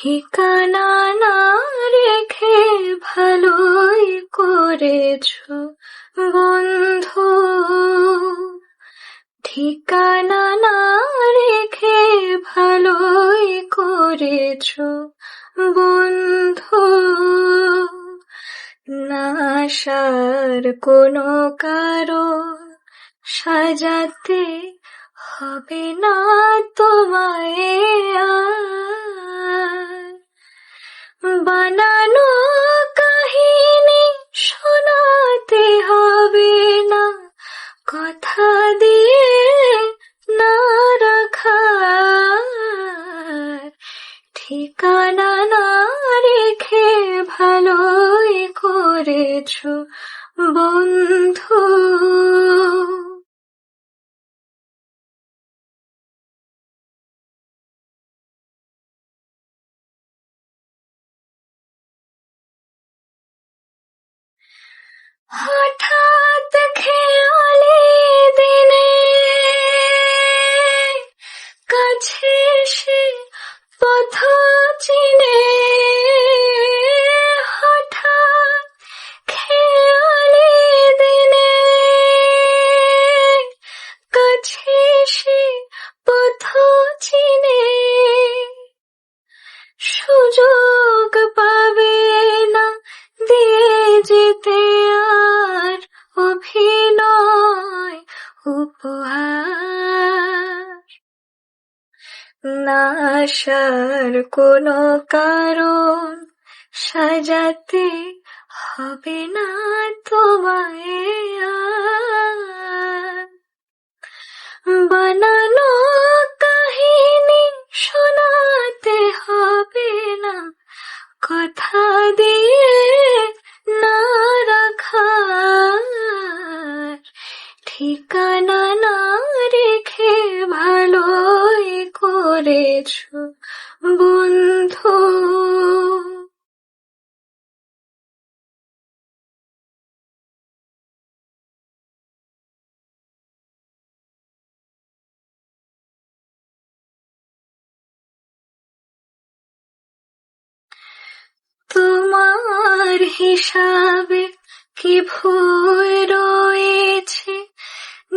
ঠিকানা না রেখে ভালোই করেছো বন্ধু, ঠিকানা না রেখে ভালোই করেছো বন্ধু। না আসার কোনো কারণ সাজাতে হবে না তোমায় আর। বানানো কাহিনী শোনাতে হবে না, কথা দিয়ে না রাখার। ঠিকানা না রেখে ভালোই করেছো বন্ধু। হঠাৎ খেয়ালি দিনে কাছে এসে পথ চিনে, হঠাৎ খেয়ালি দিনে কাছে এসে পথ চিনে, সুযোগ পাবে না দিয়ে যেতে আর অভিনয় উপহার। না আসার কোনো কারণ সাজাতে হবে না তোমায় আর। বানানো কাহিনী শোনাতে হবে না, কথা দিয়ে না রাখার। ঠিকানা না রেখে ভালোই করেছো বন্ধু। তোমার হিসাবে কি ভুল রয়েছে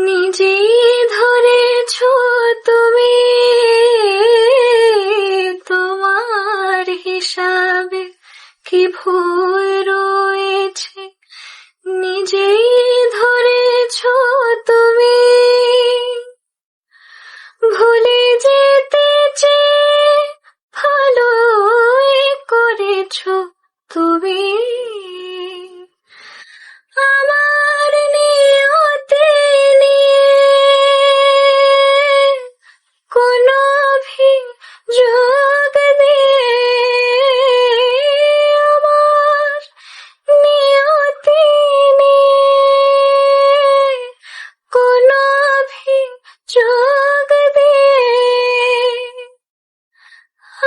নিজেই ধরেছ তুমি। তোমার হিসাবে কি ভুল রয়েছে নিজেই ধরেছ তুমি। ভুলে যেতে চেয়ে ভালোই করেছো তুমি। আমার নিয়তি নিয়ে কোনো অভিযোগ দিয়ে, আমার নিয়তি নিয়ে কোনো অভিযোগ দিয়ে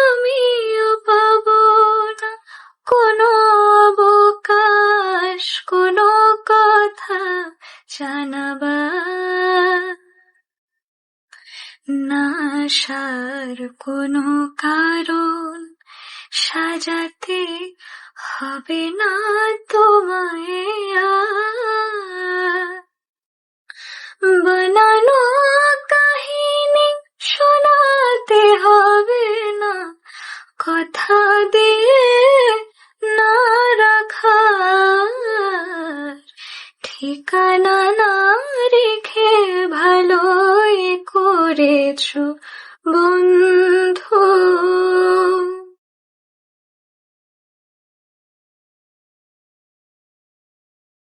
আমিও পাবো না কোনো অবকাশ, কোনো কথা জানাবার। না আসার কোনো কারণ সাজাতে হবে না তোমায় আর। বানানো কাহিনী শোনাতে হবে না, কথা দিয়ে না রাখার। ঠিকানা না রেখে ভালোই করেছো বন্ধু।